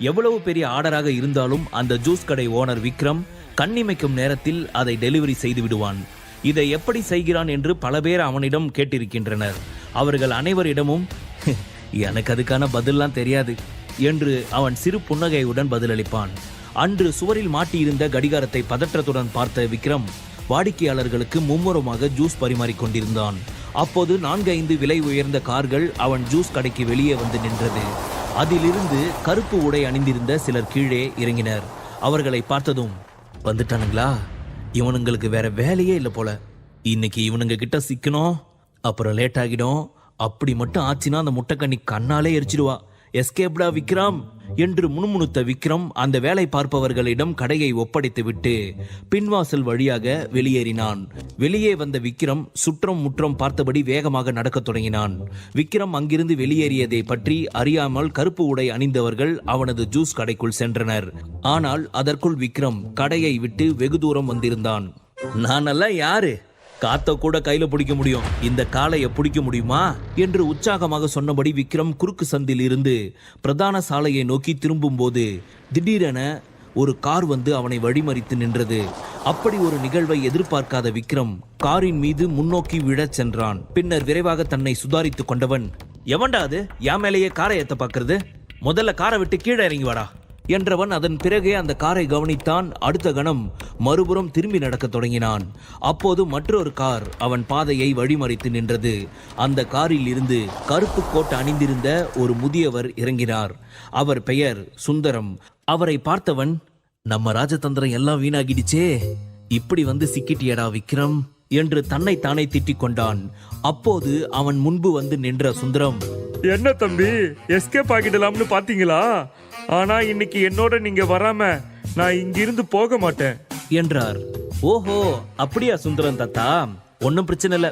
எவ்வளவு பெரிய ஆர்டராக இருந்தாலும் அந்த ஜூஸ் கடை ஓனர் விக்ரம் கண்ணிமைக்கும் நேரத்தில் அதை டெலிவரி செய்து விடுவான். இதை எப்படி செய்கிறான் என்று பல பேர் அவனிடம் கேட்டிருக்கின்றனர். அவர்கள் அனைவரிடமும் எனக்கு அதுக்கான பதில்லாம் தெரியாது என்று அவன் சிறு புன்னகையுடன் பதிலளிப்பான். அன்று சுவரில் மாட்டியிருந்த கடிகாரத்தை பதற்றத்துடன் பார்த்த விக்ரம் வாடிக்கையாளர்களுக்கு மும்முரமாக ஜூஸ் பரிமாறிக் கொண்டிருந்தான். அப்போது 4-5 விலை உயர்ந்த கார்கள் அவன் ஜூஸ் கடைக்கு வெளியே வந்து நின்றது. அதிலிருந்து கருப்பு உடை அணிந்திருந்த சிலர் கீழே இறங்கினர். அவர்களை பார்த்ததும், வந்துட்டானுங்களா, இவனுங்களுக்கு வேற வேலையே இல்லை போல, இன்னைக்கு இவனுங்க கிட்ட சிக்கணும், அப்புறம் லேட் ஆகிடும், அப்படி மட்டும் ஆச்சுன்னா அந்த முட்டைக்கண்ணி கண்ணாலே எரிச்சிடுவா, எஸ்கேப்டா விக்ரம் என்று முணுமுணுத்த விக்ரம் அந்த வேலை பார்ப்பவர்களிடம் கடையை ஒப்படைத்து விட்டு பின்வாசல் வழியாக வெளியேறினான். வெளியே வந்த விக்ரம் சுற்றம் முற்றம் பார்த்தபடி வேகமாக நடக்கத் தொடங்கினான். விக்ரம் அங்கிருந்து வெளியேறியதை பற்றி அறியாமல் கருப்பு உடை அணிந்தவர்கள் அவனது ஜூஸ் கடைக்குள் சென்றனர். ஆனால் அதற்குள் விக்ரம் கடையை விட்டு வெகு தூரம் வந்திருந்தான். நானெல்லாம் யாரு, காத்த கூட கையில பிடிக்க முடியும், இந்த காளையை பிடிக்க முடியுமா என்று உற்சாகமாக சொன்னபடி விக்ரம் குறுக்கு சந்தில் இருந்து பிரதான சாலையை நோக்கி திரும்பும் போது திடீரென ஒரு கார் வந்து அவனை வழிமறித்து நின்றது. அப்படி ஒரு நிகழ்வை எதிர்பார்க்காத விக்ரம் காரின் மீது முன்னோக்கி விழச் சென்றான். பின்னர் விரைவாக தன்னை சுதாரித்துக் கொண்டவன், எவன்டா அது என் மேலேயே காரை ஏத்த பாக்குறது, முதல்ல காரை விட்டு கீழே இறங்கி வாடா என்றவன் அதன் பிறகே அந்த காரை கவனித்தான். அடுத்த கணம் மறுபுறம் திரும்பி நடக்க தொடங்கினான். அப்போது மற்றொரு கார் அவன் பாதையை வழிமறித்து நின்றது. அந்த காரில் இருந்து கருப்பு கோட் அணிந்திருந்த ஒரு முதியவர் இறங்கினார். அவர் பெயர் சுந்தரம். அவரை பார்த்தவன், நம்ம ராஜதந்திரம் எல்லாம் வீணாகிடுச்சே, இப்படி வந்து சிக்கிட்டியடா விக்ரம் என்று தன்னை தானே திட்டிக் கொண்டான். அப்போது அவன் முன்பு வந்து நின்ற சுந்தரம், என்ன தம்பி, எஸ்கேப் ஆகிடலாம்னு பாத்தீங்களா? ஆனா இன்னைக்கு என்னோட நீங்க வராம நான் இங்கிருந்து போக மாட்டேன் என்றார். ஓஹோ, அப்படியா சுந்தரம் தாத்தா, ஒன்னும் பிரச்சனை இல்ல,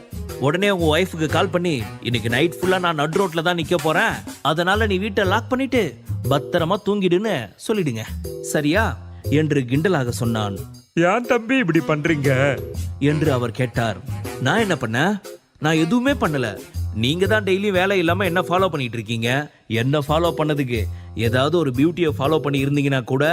உடனே உங்க ஒய்ஃபுக்கு கால் பண்ணி இன்னைக்கு நைட் ஃபுல்லா நான் நடு ரோட்ல தான் நிக்க போறேன், அதனால நீ வீட்டை லாக் பண்ணிட்டு பத்திரமா தூங்கிடுன்னு சொல்லிடுங்க, சரியா என்று கிண்டலாக சொன்னான். ஏன் தம்பி இப்படி பண்றீங்க என்று அவர் கேட்டார். நான் என்ன பண்ண, நான் எதுவுமே பண்ணல, நீங்க தான் டெய்லி வேலை இல்லாம என்ன ஃபாலோ பண்ணிட்டு இருக்கீங்க. என்ன ஃபாலோ பண்ணதுக்கு ஏதாவது ஒரு பியூட்டியை ஃபாலோ பண்ணி இருந்தீங்கன்னா கூட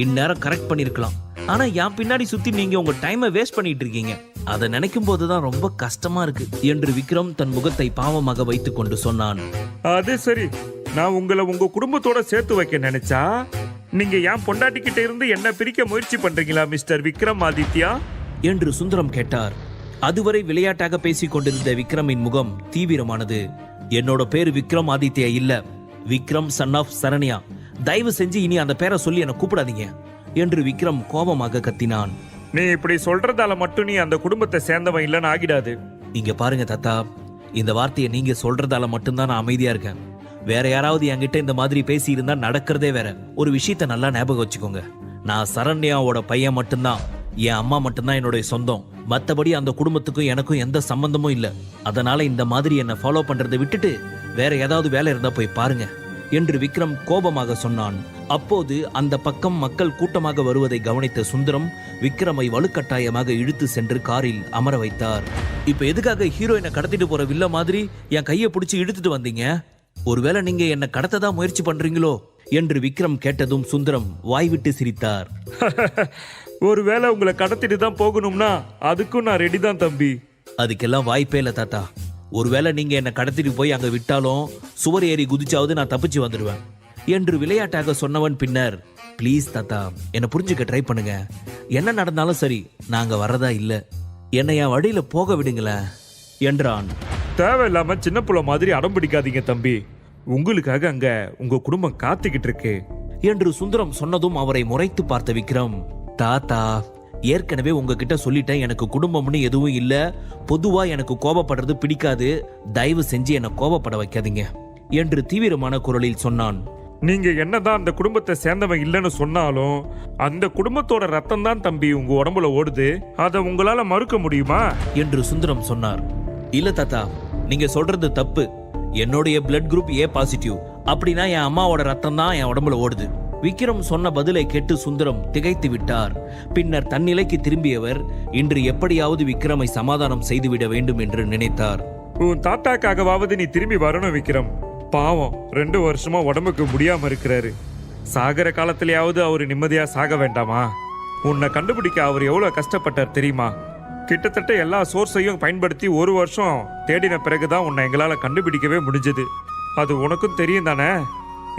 இந்நேரம் கரெக்ட் பண்ணிருக்கலாம். ஆனா என் பின்னாடி சுத்தி நீங்க உங்க டைமை வேஸ்ட் பண்ணிட்டு இருக்கீங்க, அதை நினைக்கும் போதுதான் ரொம்ப கஷ்டமா இருக்கு என்று விக்ரம் தன் முகத்தை பாவமாக வைத்துக் கொண்டு சொன்னான். அது சரி, நான் உங்களை உங்க குடும்பத்தோட சேர்த்து வைக்க நினைச்சா நீங்க என் பொண்டாட்டிக்கிட்ட இருந்து என்ன பிரிக்க முயற்சி பண்றீங்களா மிஸ்டர் விக்ரம் ஆதித்யா என்று சுந்தரம் கேட்டார். அதுவரை விளையாட்டாக பேசிக் கொண்டிருந்த விக்ரமின் முகம் தீவிரமானது. என்னோட பேரு விக்ரம் ஆதித்யா இல்ல, விக்ரம் சன் ஆஃப் சரண்யா, தயவு செஞ்சு இனி அந்த பேரை சொல்லி என்ன கூப்பிடாதீங்க என்று விக்ரம் கோபமாக கத்தினான். நீ இப்படி சொல்றதால மட்டும் நீ அந்த குடும்பத்தை சேர்ந்தவன் இல்லன்னு ஆகிடாது. இங்க பாருங்க தாத்தா, இந்த வார்த்தையை நீங்க சொல்றதால மட்டும்தான் நான் அமைதியா இருக்கேன். வேற யாராவது என்கிட்ட இந்த மாதிரி பேசி இருந்தா நடக்கிறதே வேற. ஒரு விஷயத்த நல்லா ஞாபகம் வச்சுக்கோங்க, நான் சரண்யாவோட பையன் மட்டும்தான், என் அம்மா மட்டும்தான் என்னுடைய சொந்தம், மற்றபடி அந்த குடும்பத்துக்கும் எனக்கும் எந்த சம்பந்தமும் இல்லை. அதனால இந்த மாதிரி என்ன ஃபாலோ பண்றதை விட்டுட்டு வேற ஏதாவது வேலை இருந்தா போய் பாருங்க என்று விக்ரம் கோபமாக சொன்னான். அப்போது அந்த பக்கம் மக்கள் கூட்டமாக வருவதை கவனித்த சுந்தரம் விக்ரமை வலுக்கட்டாயமாக இழுத்து சென்று காரில் அமர வைத்தார். இப்ப எதுக்காக ஹீரோயினை கடத்திட்டு போற வில்ல மாதிரி என் கையை பிடிச்சி இழுத்துட்டு வந்தீங்க? ஒருவேளை நீங்க என்ன கடத்ததான் முயற்சி பண்றீங்களோ என்று விக்ரம் கேட்டதும் சுந்தரம் வாய்விட்டு சிரித்தார். ஒருவேளை உங்களை கடத்திட்டு தான் போகணும்னா அதுக்கும் நான் ரெடி தான் தம்பி. அதுக்கெல்லாம் வாய்ப்பே இல்லை தாத்தா. ஒருவேளை நீங்க என்ன கடத்திட்டு போய் அங்க விட்டாலும் சுவர் ஏறி குதிச்சாவது நான் தப்பிச்சு வந்துடுவேன் என்று விளையாட்டாக சொன்னவன் பின்னர், ப்ளீஸ் தாத்தா, என்ன புரிஞ்சுக்க ட்ரை பண்ணுங்க, என்ன நடந்தாலும் சரி நாங்க வரதா இல்ல, என்னை என் வழியில போக விடுங்களேன் என்றான். தேவையில்லாம சின்ன புள்ள மாதிரி அடம் பிடிக்காதீங்க தம்பி, உங்களுக்காக அங்க உங்க குடும்பம் காத்துக்கிட்டு இருக்கு என்று சுந்தரம் சொன்னதும் அவரை முறைத்து பார்த்த விக்ரம், தாத்தா ஏற்கனவே உங்ககிட்ட சொல்லிட்டேன், எனக்கு குடும்பம்னு எதுவும் இல்ல, பொதுவா எனக்கு கோபப்படுறது பிடிக்காது, தயவு செஞ்சு என்ன கோபப்பட வைக்காதீங்க என்று தீவிரமான குரலில் சொன்னான். நீங்க என்னதான் அந்த குடும்பத்தை சேர்ந்தவன் இல்லைன்னு சொன்னாலும் அந்த குடும்பத்தோட ரத்தம் தான் தம்பி உங்க உடம்புல ஓடுது, அதை உங்களால மறுக்க முடியுமா என்று சுந்தரம் சொன்னார். இல்ல தாத்தா, நீங்க சொல்றது தப்பு, என்னுடைய பிளட் குரூப் ஏ பாசிட்டிவ், அப்படின்னா என் அம்மாவோட ரத்தம் தான் என் உடம்புல ஓடுது. விக்ரம் சொன்ன பதிலை கேட்டு சுந்தரம் திகைத்து விட்டார். பின்னர் தன்னிலைக்கு திரும்பியவர் இன்று எப்படியாவது விக்ரமை சமாதானம் செய்துவிட வேண்டும் என்று நினைத்தார். உன் தாத்தாக்காகவாவது நீ திரும்பி வரணும் விக்ரம், பாவம் 2 வருஷமா உடம்புக்கு முடியாம இருக்கிறாரு, சாகர காலத்திலேயாவது அவர் நிம்மதியா சாக வேண்டாமா? உன்னை கண்டுபிடிக்க அவர் எவ்வளவு கஷ்டப்பட்டார் தெரியுமா? கிட்டத்தட்ட எல்லா சோர்ஸையும் பயன்படுத்தி 1 வருஷம் தேடின பிறகுதான் உன்னை எங்களால கண்டுபிடிக்கவே முடிஞ்சது. அது உனக்கும் தெரியும் தானே?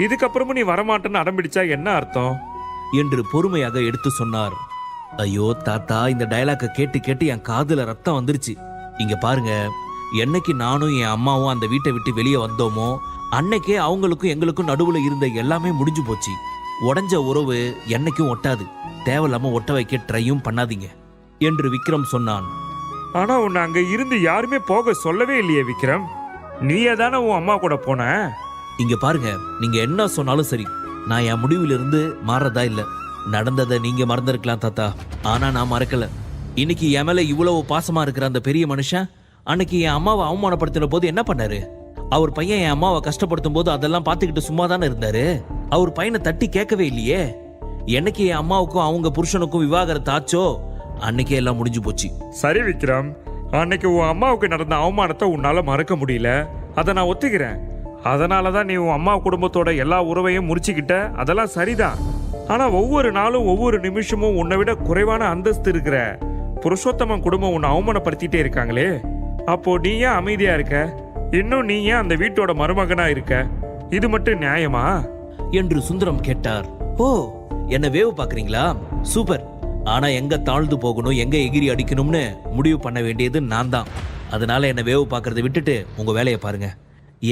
இதுக்கப்புறமும் நீ வரமாட்டேன்னு அடம்பிடிச்சா என்ன அர்த்தம் என்று பொறுமையாக எடுத்து சொன்னார். ஐயோ தாத்தா, இந்த டயலாக்க கேட்டு கேட்டு என் காதுல ரத்தம் வந்துருச்சு. இங்க பாருங்க, என்னைக்கு நானும் என் அம்மாவும் அந்த வீட்டை விட்டு வெளியே வந்தோமோ அன்னைக்கே அவங்களுக்கும் எங்களுக்கும் நடுவுல இருந்த எல்லாமே முடிஞ்சு போச்சு. உடைஞ்ச உறவு என்னைக்கும் ஒட்டாது. தேவையில்லாம ஒட்ட வைக்க ட்ரையும் பண்ணாதீங்க என்று விக்ரம் சொன்னான். ஆனா உன்னை அங்க இருந்து யாருமே போக சொல்லவே இல்லையே விக்ரம். நீயே தானே உன் அம்மா கூட போன. இங்க பாருங்க, நீங்க என்ன சொன்னாலும் சரி, நான் என் முடிவிலிருந்து மாறதா இல்ல. நடந்ததை நீங்க மறந்திருக்கலாம் தாத்தா, ஆனா நான் மறக்கல. இன்னைக்கு என் மேல இவ்வளவு பாசமா இருக்கிற அந்த பெரிய மனுஷன் அன்னைக்கு என் அம்மாவை அவமானப்படுத்தின போது என்ன பண்ணாரு? அவர் பையன் என் அம்மாவை கஷ்டப்படுத்தும் போது அதெல்லாம் பார்த்துக்கிட்டு சும்மா தானே இருந்தாரு. அவர் பையனை தட்டி கேட்கவே இல்லையே. என்னைக்கு என் அம்மாவுக்கும் அவங்க புருஷனுக்கும் விவாகரத்து ஆச்சோ அன்னைக்கே எல்லாம் முடிஞ்சு போச்சு. சரி விக்ரம், அன்னைக்கு உன் அம்மாவுக்கு நடந்த அவமானத்தை உன்னால மறக்க முடியல, அதை நான் ஒத்துக்கிறேன். அதனாலதான் நீ உன் அம்மா குடும்பத்தோட எல்லா உறவையும் முறிச்சுக்கிட்ட. அதெல்லாம் சரிதான். ஆனா ஒவ்வொரு நாளும் ஒவ்வொரு நிமிஷமும் உன்னை விட குறைவான அந்தஸ்து இருக்கிற புருஷோத்தமன் குடும்பம் உன்னை அவமானப்படுத்திட்டே இருக்காங்களே, அப்போ நீ ஏன் அமைதியா இருக்க? இன்னும் நீ ஏன் அந்த வீட்டோட மருமகனா இருக்க? இது மட்டும் நியாயமா என்று சுந்தரம் கேட்டார். ஓ, என்ன வேவு பாக்குறீங்களா? சூப்பர். ஆனா எங்க தாழ்ந்து போகணும், எங்க எகிரி அடிக்கணும்னு முடிவு பண்ண வேண்டியது நான் தான். அதனால என்ன வேவு பாக்குறதை விட்டுட்டு உங்க வேலையை பாருங்க.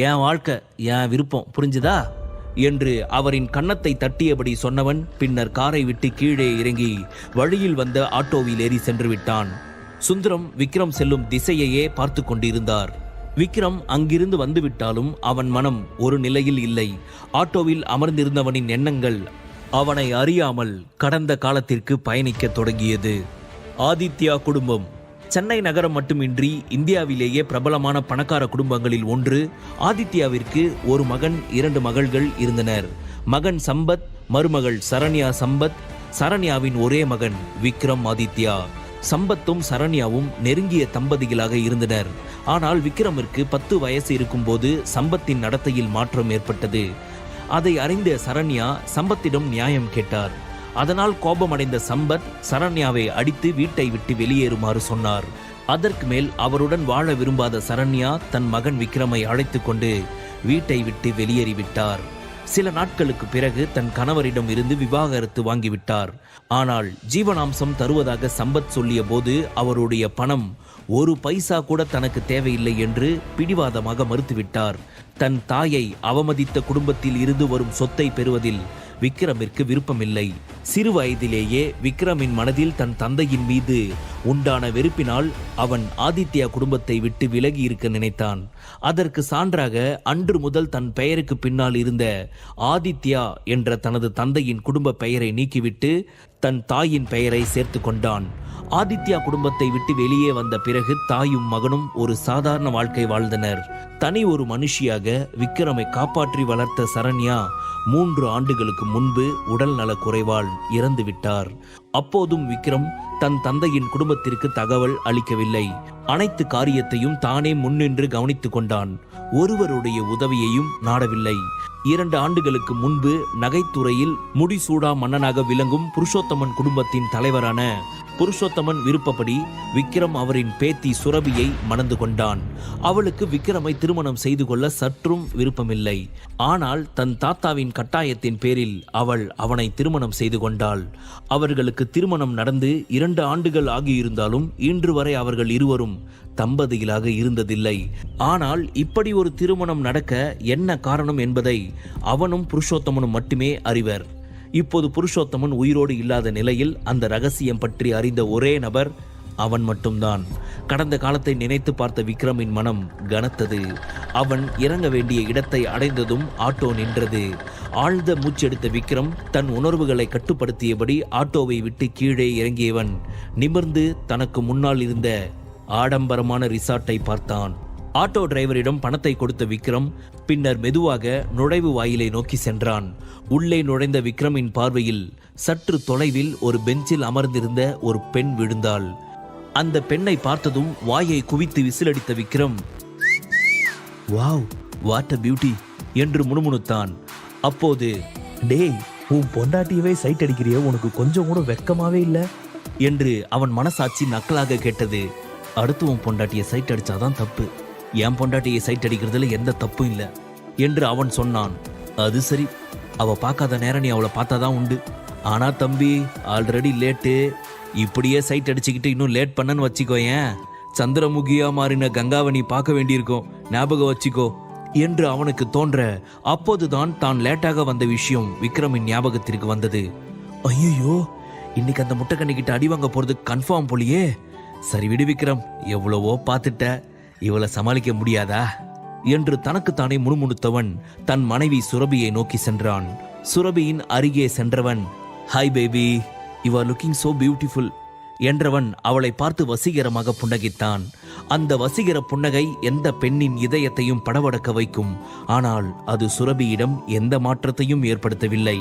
என் வாழ்க்கை, என் விருப்பம், புரிஞ்சுதா என்று அவரின் கன்னத்தை தட்டியபடி சொன்னவன் பின்னர் காரை விட்டு கீழே இறங்கி வழியில் வந்த ஆட்டோவில் ஏறி சென்று விட்டான். சுந்தரம் விக்ரம் செல்லும் திசையையே பார்த்து கொண்டிருந்தார். விக்ரம் அங்கிருந்து வந்துவிட்டாலும் அவன் மனம் ஒரு நிலையில் இல்லை. ஆட்டோவில் அமர்ந்திருந்தவனின் எண்ணங்கள் அவனை அறியாமல் கடந்த காலத்திற்கு பயணிக்க தொடங்கியது. ஆதித்யா குடும்பம் சென்னை நகரம் மட்டுமின்றி இந்தியாவிலேயே பிரபலமான பணக்கார குடும்பங்களில் ஒன்று. ஆதித்யாவிற்கு ஒரு மகன், 2 மகள்கள் இருந்தனர். மகன் சம்பத், மருமகள் சரண்யா சம்பத். சரண்யாவின் ஒரே மகன் விக்ரம் ஆதித்யா. சம்பத்தும் சரண்யாவும் நெருங்கிய தம்பதிகளாக இருந்தனர். ஆனால் விக்ரமிற்கு 10 வயசு இருக்கும்போது சம்பத்தின் நடத்தையில் மாற்றம் ஏற்பட்டது. அதை அறிந்த சரண்யா சம்பத்திடம் நியாயம் கேட்டார். அதனால் கோபமடைந்த சம்பத் சரண்யாவை அடித்து வீட்டை விட்டு வெளியேறுமாறு சொன்னார். அதற்கு மேல் அவருடன் வாழ விரும்பாத சரண்யா தன் மகன் விக்ரமை அழைத்து கொண்டு வீட்டை விட்டு வெளியேறிவிட்டார். சில நாட்களுக்கு பிறகு தன் கணவரிடம் இருந்து விவாகரத்து வாங்கிவிட்டார். ஆனால் ஜீவனாம்சம் தருவதாக சம்பத் சொல்லிய போது அவருடைய பணம் 1 பைசா கூட தனக்கு தேவையில்லை என்று பிடிவாதமாக மறுத்துவிட்டார். தன் தாயை அவமதித்த குடும்பத்தில் இருந்து வரும் சொத்தை பெறுவதில் விக்ரமிற்கு விருப்பமில்லை. சிறு வயதிலேயே விக்ரமின் மனதில் தன் தந்தையின் மீது உண்டான வெறுப்பினால் அவன் ஆதித்யா குடும்பத்தை விட்டு விலகி இருக்க நினைத்தான். அதற்கு சான்றாக அன்று முதல் தன் பெயருக்கு பின்னால் இருந்த ஆதித்யா என்ற தனது தந்தையின் குடும்ப பெயரை நீக்கிவிட்டு தன் தாயின் பெயரை சேர்த்து கொண்டான். ஆதித்யா குடும்பத்தை விட்டு வெளியே வந்த பிறகு தாயும் மகனும் ஒரு சாதாரண வாழ்க்கை வாழ்ந்தனர். தனி ஒரு மனுஷியாக விக்ரமை காப்பாற்றி வளர்த்த சரண்யா 3 ஆண்டுகளுக்கு முன்பு உடல் நல குறைவால் இறந்து விட்டார். அப்போதும் விக்ரம் தன் தந்தையின் குடும்பத்திற்கு தகவல் அளிக்கவில்லை. அனைத்து காரியத்தையும் தானே முன்னின்று கவனித்துக் கொண்டான். ஒருவருடைய உதவியையும் நாடவில்லை. 2 ஆண்டுகளுக்கு முன்பு நகைத்துறையில் முடிசூடா மன்னனாக விளங்கும் புருஷோத்தமன் குடும்பத்தின் தலைவரான புருஷோத்தமன் விருப்பப்படி விக்ரம் அவரின் பேத்தி சுரபியை மணந்து கொண்டான். அவளுக்கு விக்ரமை திருமணம் செய்து கொள்ள சற்றும் விருப்பமில்லை. ஆனால் தன் தாத்தாவின் கட்டாயத்தின் பேரில் அவள் அவனை திருமணம் செய்து கொண்டாள். அவர்களுக்கு திருமணம் நடந்து 2 ஆண்டுகள் ஆகியிருந்தாலும் இன்று வரை அவர்கள் இருவரும் தம்பதிகளாக இருந்ததில்லை. ஆனால் இப்படி ஒரு திருமணம் நடக்க என்ன காரணம் என்பதை அவனும் புருஷோத்தமனும் மட்டுமே அறிவர். இப்போது புருஷோத்தமன் உயிரோடு இல்லாத நிலையில் அந்த ரகசியம் பற்றி அறிந்த ஒரே நபர் அவன் மட்டும்தான். கடந்த காலத்தை நினைத்து பார்த்த விக்ரமின் மனம் கனத்தது. அவன் இறங்க வேண்டிய இடத்தை அடைந்ததும் ஆட்டோ நின்றது. ஆழ்ந்த மூச்செடுத்த விக்ரம் தன் உணர்வுகளை கட்டுப்படுத்தியபடி ஆட்டோவை விட்டு கீழே இறங்கியவன் நிமிர்ந்து தனக்கு முன்னால் இருந்த ஆடம்பரமான ரிசார்ட்டை பார்த்தான். ஆட்டோ டிரைவரிடம் பணத்தை கொடுத்த விக்ரம் பின்னர் மெதுவாக நுழைவு வாயிலை நோக்கி சென்றான். உள்ளே நுழைந்த விக்ரமின் பார்வையில் சற்று தொலைவில் ஒரு பெஞ்சில் அமர்ந்திருந்த ஒரு பெண் விழுந்தாள். அந்த பெண்ணை பார்த்ததும் வாயை குவித்து விசிலடித்த Vikram, wow, what a beauty என்று முணுமுணுத்தான். அப்போது, டேய், உன் பொண்டாட்டியவே சைட் அடிக்கிறிய, உனக்கு கொஞ்சம் கூட வெக்கமாவே இல்ல என்று அவன் மனசாட்சி நக்கலாக கேட்டது. அடுத்து உன் பொண்டாட்டியை சைட் அடிச்சாதான் தப்பு, என் பொண்டாட்டியை சைட் அடிக்கிறதுல எந்த தப்பும் இல்லை என்று அவன் சொன்னான். அது சரி, அவ பார்க்காத நேரம் நீ அவளை பார்த்தாதான் உண்டு. ஆனா தம்பி, ஆல்ரெடி லேட்டு. இப்படியே சைட் அடிச்சுக்கிட்டு இன்னும் லேட் பண்ணன்னு வச்சுக்கோயேன், சந்திரமுகியா மாறின கங்காவை நீ பார்க்க வேண்டியிருக்கும், ஞாபகம் வச்சுக்கோ என்று அவனுக்கு தோன்ற அப்போதுதான் தான் லேட்டாக வந்த விஷயம் விக்ரமின் ஞாபகத்திற்கு வந்தது. ஐயோ, இன்னைக்கு அந்த முட்டைக்கண்ணிக்கிட்ட அடி வாங்க போறது கன்ஃபார்ம் போலியே. சரி விடு விக்ரம், எவ்வளவோ பார்த்துட்ட, இவளை சமாளிக்க முடியாதா என்று தனக்குத்தானே முணுமுணுத்தவன் தன் மனைவி சுரபியை நோக்கி சென்றான். சுரபியின் அருகே சென்றவன், hi baby, you are looking so beautiful என்றவன் அவளை பார்த்து வசீகரமாக புன்னகைத்தான். அந்த வசீகர புன்னகை எந்த பெண்ணின் இதயத்தையும் படபடக்க வைக்கும். ஆனால் அது சுரபியிடம் எந்த மாற்றத்தையும் ஏற்படுத்தவில்லை.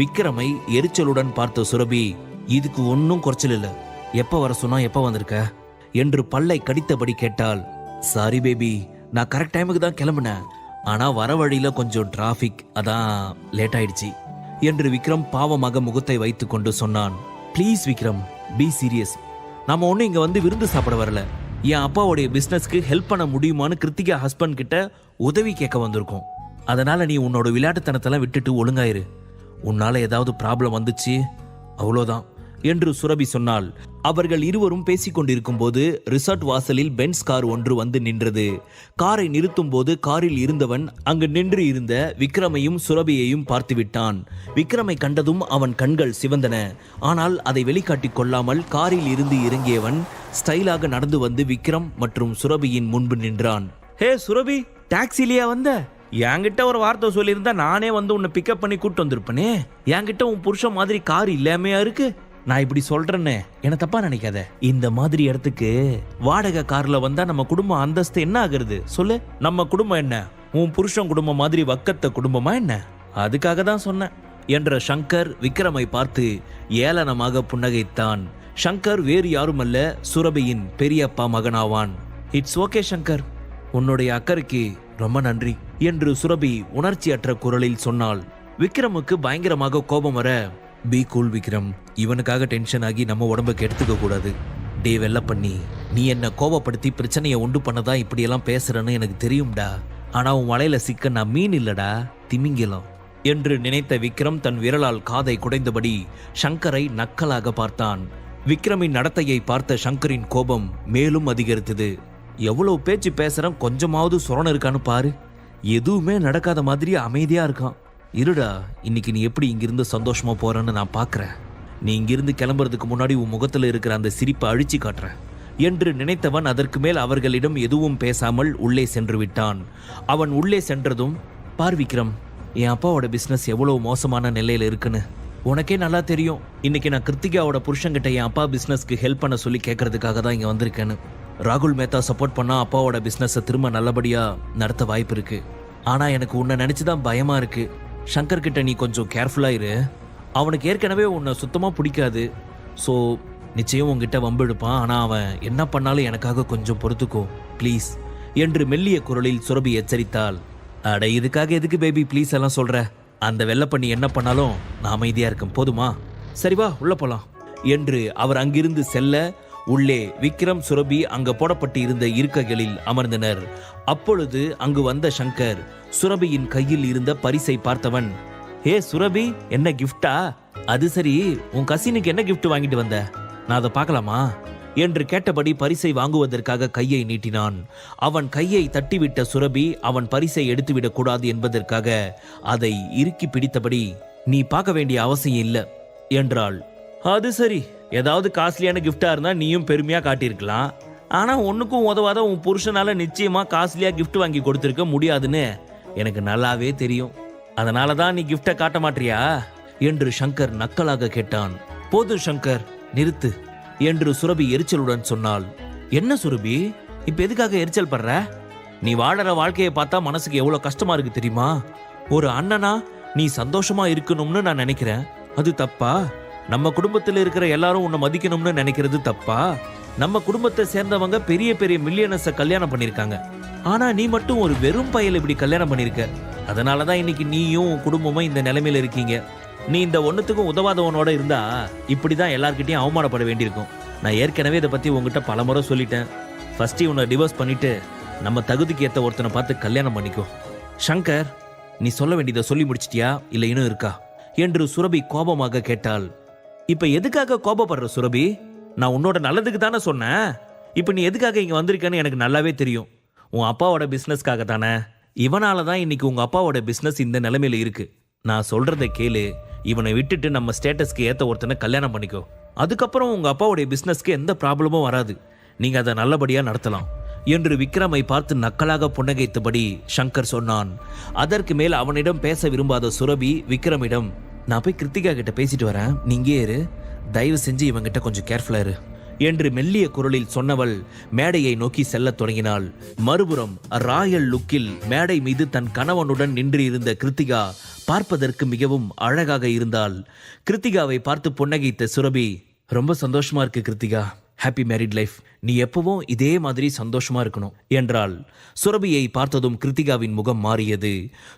விக்ரமை எரிச்சலுடன் பார்த்த சுரபி, இதுக்கு ஒன்னும் குறைச்சல் இல்லை, எப்ப வர சொன்னா எப்ப வந்திருக்க என்று பல்லை கடித்தபடி கேட்டாள். சாரி பேபி, நான் கரெக்ட் டைமுக்கு தான் கிளம்புனேன், ஆனா வர வழியில கொஞ்சம் டிராபிக், அதான் லேட் ஆயிடுச்சு என்று விக்ரம் பாவமாக முகத்தை வைத்துக் கொண்டு சொன்னான். Please Vikram, be serious. நாம ஒன்னும் இங்க வந்து விருந்து சாப்பிட வரல, என் அப்பாவுடைய பிசினஸ்க்கு ஹெல்ப் பண்ண முடியுமான்னு கிருத்திகா ஹஸ்பண்ட் கிட்ட உதவி கேட்க வந்திருக்கோம். அதனால நீ உன்னோட விளையாட்டுத்தனத்தெல்லாம் விட்டுட்டு ஒழுங்காயிரு. உன்னால ஏதாவது ப்ராப்ளம் வந்துச்சு அவ்வளோதான் என்று சுரபி சொன்னாள். அவர்கள் இருவரும் பேசிக்கொண்டிருக்கும் போது ரிசார்ட் வாசலில் பென்ஸ் கார் ஒன்று வந்து நின்றது. காரை நிறுத்தும் போது காரில் இருந்தவன் அங்கு நின்று இருந்த விக்ரமையும் சுரபியையும் பார்த்து விட்டான். விக்ரமை கண்டதும் அவன் கண்கள் சிவந்தன. ஆனால் அதை வெளிக்காட்டிக் கொள்ளாமல் காரில் இருந்து இறங்கியவன் ஸ்டைலாக நடந்து வந்து விக்ரம் மற்றும் சுரபியின் முன்பு நின்றான். ஹே சுரபி, டாக்ஸிலியா வந்த? என்கிட்ட ஒரு வார்த்தை சொல்லியிருந்தா நானே வந்து உன்னை பிக்கப் பண்ணி கூட்டு வந்திருப்பனே. என்கிட்ட உன் புருஷன் மாதிரி கார் இல்லாமையா இருக்கு? நான் இப்படி சொல்றேன்னு என்ன தப்பா நினைக்காத. இந்த மாதிரி இடத்துக்கு வாடகை கார்ல வந்தா நம்ம குடும்பம் அந்தஸ்து என்ன ஆகுறது சொல்லு? நம்ம குடும்பம் என்ன உன் புருஷன் குடும்பம் மாதிரி வக்கத்த குடும்பமா என்ன? அதுக்காக தான் சொன்னேன் என்ற சங்கர் விக்ரமை பார்த்து ஏளனமாக புன்னகைத்தான். சங்கர் வேறு யாருமல்ல, சுரபியின் பெரியப்பா மகனாவான். இட்ஸ் ஓகே சங்கர், உன்னுடைய அக்கறைக்கு ரொம்ப நன்றி என்று சுரபி உணர்ச்சியற்ற குரலில் சொன்னாள். விக்ரமுக்கு பயங்கரமாக கோபம் வர, பி கூல் விக்ரம், இவனுக்காக டென்ஷன் ஆகி நம்ம உடம்பை கெடுத்துக்க கூடாது. டே வெள்ள பண்ணி, நீ என்ன கோபப்படுத்தி பிரச்சனையை உண்டு பண்ணதா இப்படியெல்லாம் பேசுறேன்னு எனக்கு தெரியும்டா. ஆனா உன் வலையில சிக்க நான் மீன் இல்லடா, திமிங்கலம் என்று நினைத்த விக்ரம் தன் விரலால் காதை குடைந்தபடி சங்கரை நக்கலாக பார்த்தான். விக்ரமின் நடத்தையை பார்த்த சங்கரின் கோபம் மேலும் அதிகரித்தது. எவ்வளவு பேச்சு பேசுறான், கொஞ்சமாவது சொரணம் இருக்கான்னு பாரு. எதுவுமே நடக்காத மாதிரி அமைதியா இருக்கான். இருடா, இன்னைக்கு நீ எப்படி இங்கிருந்து சந்தோஷமா போறன்னு நான் பாக்குறேன். நீ இங்கிருந்து கிளம்புறதுக்கு முன்னாடி உன் முகத்துல இருக்கிற அந்த சிரிப்பை அழிச்சு காட்டுறேன் என்று நினைத்தவன் அதற்கு மேல் அவர்களிடம் எதுவும் பேசாமல் உள்ளே சென்று விட்டான். அவன் உள்ளே சென்றதும், பார் விக்ரம், என் அப்பாவோட பிசினஸ் எவ்வளவு மோசமான நிலையில இருக்குன்னு உனக்கே நல்லா தெரியும். இன்னைக்கு நான் கிருத்திகாவோட புருஷன்கிட்ட என் அப்பா பிசினஸ்க்கு ஹெல்ப் பண்ண சொல்லி கேட்கறதுக்காக தான் இங்க வந்திருக்கேன்னு. ராகுல் மேத்தா சப்போர்ட் பண்ணா அப்பாவோட பிசினஸை திரும்ப நல்லபடியா நடத்த வாய்ப்பு இருக்கு. ஆனா எனக்கு உன்னை நினைச்சுதான் பயமா இருக்கு. சங்கர் கிட்ட நீ கொஞ்சம் கேர்ஃபுல்லா இரு. அவனுக்கு ஏற்கனவே உன்னை சுத்தமா பிடிக்காது. ஸோ நிச்சயம் உங்ககிட்ட வம்பு எடுப்பான். ஆனா அவன் என்ன பண்ணாலும் எனக்காக கொஞ்சம் பொறுத்துக்கோ ப்ளீஸ் என்று மெல்லிய குரலில் சுரபி எச்சரித்தாள். அட, இதுக்காக எதுக்கு பேபி ப்ளீஸ் எல்லாம் சொல்ற? அந்த வெள்ளை பண்ணி என்ன பண்ணாலும் நான் அமைதியா இருக்கேன், போதுமா? சரி வா உள்ள போலாம் என்று அவர் அங்கிருந்து செல்ல உள்ளே விக்ரம் சுரபி அங்க போடப்பட்டு இருந்த இருக்கைகளில் அமர்ந்தனர். அப்பொழுது அங்கு வந்த சங்கர் சுரபியின் கையில் இருந்த பரிசை பார்த்தவன், ஹே சுரபி, என்ன கிஃப்டா? அது சரி, உன் கசினுக்கு என்ன கிஃப்ட் வாங்கிட்டு வந்த? நான் அதை பார்க்கலாமா என்று கேட்டபடி பரிசை வாங்குவதற்காக கையை நீட்டினான். அவன் கையை தட்டிவிட்ட சுரபி அவன் பரிசை எடுத்துவிடக் கூடாது என்பதற்காக அதை இறுக்கி பிடித்தபடி, நீ பார்க்க வேண்டிய அவசியம் இல்லை என்றாள். அது சரி, ஏதாவது காஸ்ட்லியான கிஃப்டா இருந்தா நீயும் பெருமையா காட்டியிருக்கலாம். ஆனா ஒன்னுக்கும் உதவாத உன் புருஷனால நிச்சயமா காஸ்ட்லியா கிஃப்ட் வாங்கி கொடுத்திருக்க முடியாதுன்னு எனக்கு நல்லாவே தெரியும். அதனாலதான் நீ கிஃப்ட காட்ட மாட்டியா என்று சங்கர் நக்கலாக கேட்டான். போது சங்கர், நிறுத்து என்று சுரபி எரிச்சலுடன் சொன்னாள். என்ன சுரபி, இப்ப எதுக்காக எரிச்சல் படுற? நீ வாழற வாழ்க்கையை பார்த்தா மனசுக்கு எவ்வளவு கஷ்டமா இருக்கு தெரியுமா? ஒரு அண்ணனா நீ சந்தோஷமா இருக்கணும்னு நான் நினைக்கிறேன். அது தப்பா? நம்ம குடும்பத்தில் இருக்கிற எல்லாரும் உன்னை மதிக்கணும்னு நினைக்கிறது தப்பா? நம்ம குடும்பத்தை சேர்ந்தவங்க பெரிய பெரிய மில்லியனர்ஸை கல்யாணம் பண்ணிருக்காங்க. ஆனா நீ மட்டும் ஒரு வெறும் பையல் இப்படி கல்யாணம் பண்ணிருக்க. அதனாலதான் இன்னைக்கு நீயும் உன் குடும்பமும் இந்த நிலைமையில இருக்கீங்க. நீ இந்த ஒன்றுத்துக்கும் உதவாதவனோட இருந்தா இப்படி தான் எல்லார்கிட்டையும் அவமானப்பட வேண்டியிருக்கும். நான் ஏற்கனவே இதை பற்றி உங்ககிட்ட பல முறை சொல்லிட்டேன். ஃபர்ஸ்ட் இவனை டிவோர்ஸ் பண்ணிட்டு நம்ம தகுதிக்கு ஏற்ற ஒருத்தனை பார்த்து கல்யாணம் பண்ணிக்கோ. ஷங்கர், நீ சொல்ல வேண்டியதை சொல்லி முடிச்சிட்டியா இல்லை இன்னும் இருக்கா என்று சுரபி கோபமாக கேட்டாள். இப்போ எதுக்காக கோபப்படுற சுரபி? நான் உன்னோட நல்லதுக்கு தானே சொன்னேன். இப்போ நீ எதுக்காக இங்கே வந்திருக்கேன்னு எனக்கு நல்லாவே தெரியும். உன் அப்பாவோட பிஸ்னஸ்க்காக தானே. இவனால தான் இன்னைக்கு உங்கள் அப்பாவோட பிஸ்னஸ் இந்த நிலைமையில இருக்கு. நான் சொல்றதை கேளு. இவனை விட்டுட்டு நம்ம ஸ்டேட்டஸ்க்கு ஏற்ற ஒருத்தனை கல்யாணம் பண்ணிக்கோ. அதுக்கப்புறம் உங்கள் அப்பாவுடைய பிஸ்னஸ்க்கு எந்த ப்ராப்ளமும் வராது. நீங்கள் அதை நல்லபடியாக நடத்தலாம் என்று விக்ரமை பார்த்து நக்கலாக புன்னகைத்தபடி ஷங்கர் சொன்னான். அதற்கு மேல் அவனிடம் பேச விரும்பாத சுரபி விக்ரமிடம், நான் போய் கிருத்திகா கிட்ட பேசிட்டு வரேன், நீங்கே இரு, தயவு செஞ்சு இவங்கிட்ட கொஞ்சம் கேர்ஃபுல்லா இரு என்று மெல்லிய குரலில் சொன்னவள் மேடையை நோக்கி செல்லத் தொடங்கினாள். மறுபுறம் ராயல் லுக்கில் மேடை மீது தன் கணவனுடன் நின்று இருந்த கிருத்திகா பார்ப்பதற்கு மிகவும் அழகாக இருந்தாள். கிருத்திகாவை பார்த்து புன்னகைத்த சுரபி, ரொம்ப சந்தோஷமா இருக்கு கிருத்திகா, ஹாப்பி மேரிட் லைஃப், நீ எப்பவும் இதே மாதிரி சந்தோஷமா இருக்கணும் என்றாள். சுரபியை பார்த்ததும் கிருத்திகாவின் முகம் மாறியது.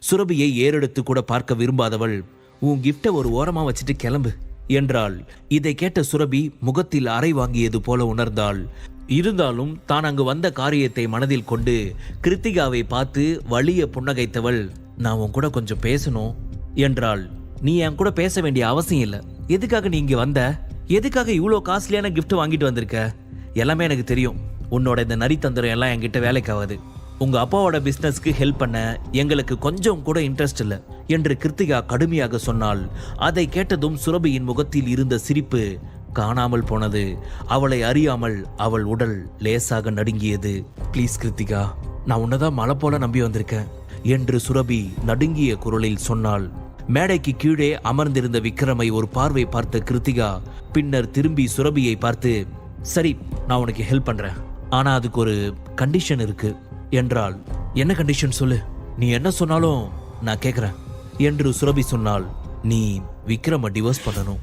சுரபியை ஏறெடுத்து கூட பார்க்க விரும்பாதவள், உன் கிஃப்டை ஒரு ஓரமா வச்சுட்டு கிளம்பு என்றாள். இதை கேட்ட சுரபி முகத்தில் அறை வாங்கியது போல உணர்ந்தாள். இருந்தாலும் தான் அங்கு வந்த காரியத்தை மனதில் கொண்டு கிருத்திகாவை பார்த்து வலிய புன்னகைத்தவள், நான் உன் கூட கொஞ்சம் பேசணும் என்றாள். நீ என் கூட பேச வேண்டிய அவசியம் இல்லை. எதுக்காக நீ இங்க வந்த? எதுக்காக இவ்வளோ காஸ்ட்லியான கிஃப்ட் வாங்கிட்டு வந்திருக்க? எல்லாமே எனக்கு தெரியும். உன்னோட இந்த நரித்தந்திரம் எல்லாம் என்கிட்ட வேலைக்காகாது. உங்க அப்பாவோட பிசினஸ்க்கு ஹெல்ப் பண்ண எங்களுக்கு கொஞ்சம் கூட இன்ட்ரெஸ்ட் இல்லை என்று கிருத்திகா கடுமையாக சொன்னாள். அதை கேட்டதும் சுரபியின் முகத்தில் இருந்த சிரிப்பு காணாமல் போனது. அவளை அறியாமல் அவள் உடல் லேசாக நடுங்கியது. ப்ளீஸ் கிருத்திகா, நான் உன்னதான் மலை போல நம்பி வந்திருக்கேன் என்று சுரபி நடுங்கிய குரலில் சொன்னாள். மேடைக்கு கீழே அமர்ந்திருந்த விக்ரமை ஒரு பார்வை பார்த்த கிருத்திகா பின்னர் திரும்பி சுரபியை பார்த்து, சரி நான் உனக்கு ஹெல்ப் பண்றேன், ஆனா அதுக்கு ஒரு கண்டிஷன் இருக்கு என்றாள். என்ன கண்டிஷன் சொல்லு, நீ என்ன சொன்னாலும் நான் கேட்கிறேன் என்று சுரபி சொன்னாள். நீ விக்ரம டிவோர்ஸ் பண்ணணும்.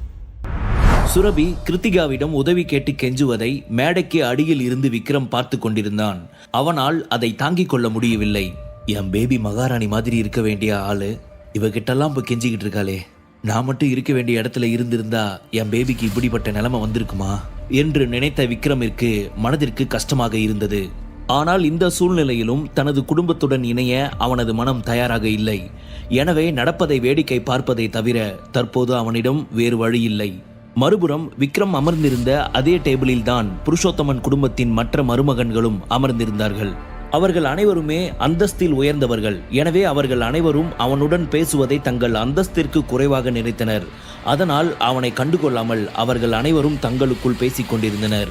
சுரபி கிருத்திகாவிடம் உதவி கேட்டு கெஞ்சுவதை மேடைக்கு அடியில் இருந்து விக்ரம் பார்த்து கொண்டிருந்தான். அவனால் அதை தாங்கிக் கொள்ள முடியவில்லை. என் பேபி மகாராணி மாதிரி இருக்க வேண்டிய ஆளு இவகிட்டெல்லாம் போய் கெஞ்சிக்கிட்டு இருக்காளே, நான் மட்டும் இருக்க வேண்டிய இடத்துல இருந்திருந்தா என் பேபிக்கு இப்படிப்பட்ட நிலைமை வந்திருக்குமா என்று நினைத்த விக்ரமிற்கு மனதிற்கு கஷ்டமாக இருந்தது. ஆனால் இந்த சூழ்நிலையிலும் தனது குடும்பத்துடன் இணைய அவனது மனம் தயாராக இல்லை. எனவே நடப்பதை வேடிக்கை பார்ப்பதை தவிர தற்போது அவனிடம் வேறு வழி இல்லை. மறுபுறம் விக்ரம் அமர்ந்திருந்த அதே டேபிளில் தான் புருஷோத்தமன் குடும்பத்தின் மற்ற மருமகன்களும் அமர்ந்திருந்தார்கள். அவர்கள் அனைவருமே அந்தஸ்தில் உயர்ந்தவர்கள். எனவே அவர்கள் அனைவரும் அவனுடன் பேசுவதை தங்கள் அந்தஸ்திற்கு குறைவாக நினைத்தனர். அதனால் அவனை கண்டுகொள்ளாமல் அவர்கள் அனைவரும் தங்களுக்குள் பேசிக் கொண்டிருந்தனர்.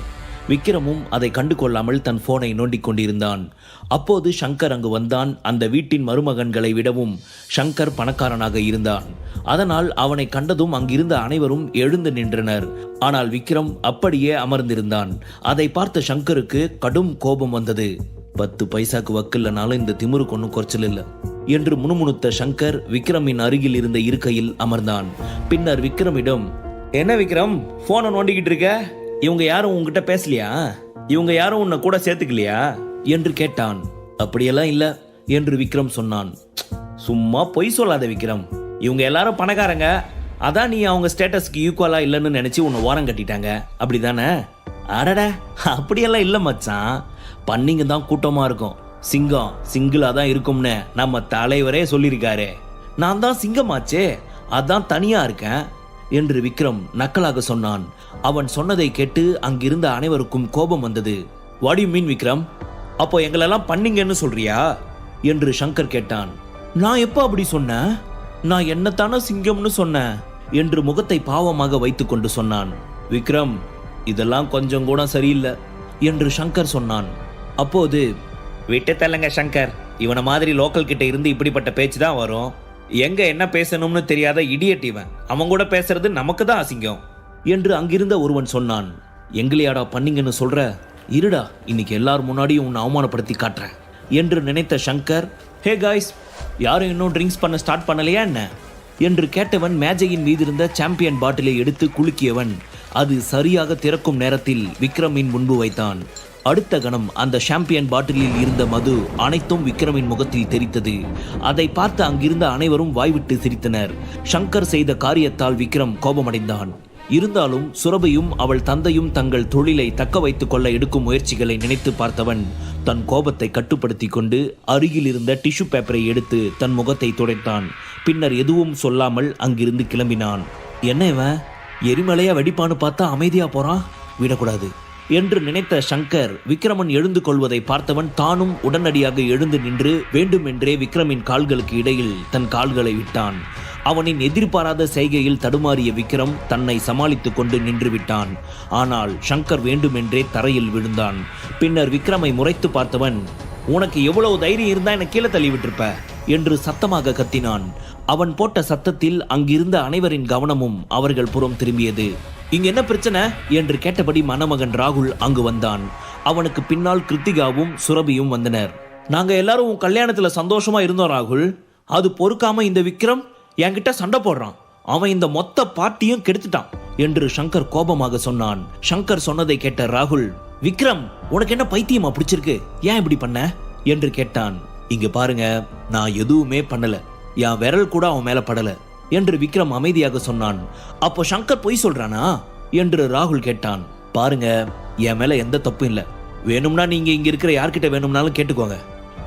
விக்ரமும் அதை கண்டுகொள்ளாமல் தன் போனை நோண்டிக் கொண்டிருந்தான். அப்போது ஷங்கர் அங்கு வந்தான். அந்த வீட்டின் மருமகன்களை விடவும் ஷங்கர் பணக்காரனாக இருந்தான். அதனால் அவனை கண்டதும் அங்கிருந்த அனைவரும் எழுந்து நின்றனர். ஆனால் விக்ரம் அப்படியே அமர்ந்திருந்தான். அதை பார்த்த ஷங்கருக்கு கடும் கோபம் வந்தது. 10 பைசாக்கு வக்கில்லனாலும் இந்த திமிருக்கு ஒன்றும் குறைச்சல் இல்லை என்று முணுமுணுத்த ஷங்கர் விக்ரமின் அருகில் இருந்த இருக்கையில் அமர்ந்தான். பின்னர் விக்ரமிடம், என்ன விக்ரம் போனை நோண்டிக்கிட்டு இருக்க? இவங்க யாரும் உங்ககிட்ட பேசலையா? இவங்க யாரும் உன்னை கூட சேர்த்துக்கலையா என்று கேட்டான். அப்படியெல்லாம் இல்ல என்று விக்ரம் சொன்னான். சும்மா பொய் சொல்லாத விக்ரம், இவங்க எல்லாரும் பணக்காரங்க, அதான் நீ அவங்க ஸ்டேட்டஸ்க்கு ஈக்குவலா இல்லைன்னு நினைச்சு உன்னை ஓரம் கட்டிட்டாங்க, அப்படிதானே? அடட, அப்படியெல்லாம் இல்லை மச்சான், பண்ணிங்க தான் கூட்டமா இருக்கும், சிங்கம் சிங்கிளா தான் இருக்கும்னு நம்ம தலைவரே சொல்லியிருக்காரு. நான் தான் சிங்கமாச்சே, அதான் தனியா இருக்கேன் என்று விக்ரம் நக்கலாக சொன்னான். அவன் சொன்னதை கேட்டு அங்கிருந்த அனைவருக்கும் கோபம் வந்தது. What you mean Vikram? அப்போ எங்களெல்லாம் பண்ணிங்கன்னு சொல்றியா என்று ஷங்கர் கேட்டான். நான் எப்போ அப்படி சொன்னேன்? நான் என்னத்தானே சிங்கம்னு சொன்னேன் என்று முகத்தை பாவமாக வைத்துக் கொண்டு சொன்னான். விக்ரம், இதெல்லாம் கொஞ்சம் கூட சரியில்லை என்று ஷங்கர் சொன்னான். அப்போது, விட்டு தள்ளுங்க ஷங்கர், இவனை மாதிரி லோக்கல் கிட்ட இருந்து இப்படிப்பட்ட பேச்சு தான் வரும். எங்க என்ன பேசணும்னு தெரியாத இடியட் இவன், அவன் கூட பேசுறது நமக்கு தான் அசிங்கம் என்று அங்கிருந்த ஒருவன் சொன்னான். எங்களையாடா பண்ணிங்கன்னு சொல்ற? இருடா, இன்னைக்கு எல்லார் முன்னாடியும் உன்னை அவமானப்படுத்தி காட்டுறேன் என்று நினைத்த ஷங்கர், ஹே காய்ஸ், யாரும் இன்னும் ட்ரிங்க்ஸ் பண்ண ஸ்டார்ட் பண்ணலையா என்ன என்று கேட்டவன் மேஜையின் மீது இருந்த சாம்பியன் பாட்டிலை எடுத்து குலுக்கியவன் அது சரியாக திறக்கும் நேரத்தில் விக்ரமின் முன்பு வைத்தான். அடுத்த கணம் அந்த சாம்பியன் பாட்டிலில் இருந்த மது அனைத்தும் விக்ரமின் முகத்தில் தெரித்தது. அதை பார்த்து அங்கிருந்த அனைவரும் வாய்விட்டு சிரித்தனர். சங்கர் செய்த காரியத்தால் விக்ரம் கோபமடைந்தான். இருந்தாலும் சுரபியும் அவள் தந்தையும் தங்கள் தொழிலை தக்க வைத்துக் கொள்ள எடுக்கும் முயற்சிகளை நினைத்து பார்த்தவன் தன் கோபத்தை கட்டுப்படுத்தி கொண்டு அருகில் இருந்த டிஷ்யூ பேப்பரை எடுத்து தன் முகத்தை துடைத்தான். பின்னர் எதுவும் சொல்லாமல் அங்கிருந்து கிளம்பினான். என்ன இவன் எரிமலையா வெடிப்பான்னு பார்த்தா அமைதியா போறான், விடக்கூடாது என்று நினைத்த சங்கர் விக்ரமன் எழுந்து கொள்வதை பார்த்தவன் தானும் உடனடியாக எழுந்து நின்று வேண்டுமென்றே விக்ரமின் கால்களுக்கு இடையில் தன் கால்களை விட்டான். அவனின் எதிர்பாராத செய்கையில் தடுமாறிய விக்ரம் தன்னை சமாளித்துக் கொண்டு நின்று விட்டான். ஆனால் சங்கர் வேண்டுமென்றே தரையில் விழுந்தான். பின்னர் விக்ரமை முறைத்து பார்த்தவன், உனக்கு எவ்வளவு தைரியம் இருந்தா என்ன கீழே தள்ளி விட்டிருப்ப என்று சத்தமாக கத்தினான். அவன் போட்ட சத்தத்தில் அங்கிருந்த அனைவரின் கவனமும் அவர்கள் புறம் திரும்பியது. இங்க என்ன பிரச்சனை என்று கேட்டபடி மணமகன் ராகுல் அங்கு வந்தான். அவனுக்கு பின்னால் கிருத்திகாவும் சுரபியும் வந்தனர். நாங்க எல்லாரும் உன் கல்யாணத்துல சந்தோஷமா இருந்தோம் ராகுல், அது பொறுக்காம இந்த விக்ரம் என்கிட்ட சண்டை போடுறான், அவன் இந்த மொத்த பார்ட்டியும் கெடுத்துட்டான் என்று சங்கர் கோபமாக சொன்னான். சங்கர் சொன்னதை கேட்ட ராகுல், விக்ரம் உனக்கு என்ன பைத்தியமா பிடிச்சிருக்கு, ஏன் இப்படி பண்ண என்று கேட்டான். இங்க பாருங்க, நான் எதுவுமே பண்ணல, என் விரல் கூட அவன் மேல படல என்று விக்ரம் அமைதியாக சொன்னான். அப்போ சங்கர் பொய் சொல்றானா என்று ராகுல் கேட்டான். பாருங்க, என் மேல எந்த தப்பும் இல்ல, வேணும்னா நீங்க இங்க இருக்கிற யார்கிட்ட வேணும்னாலும் கேட்டுக்கோங்க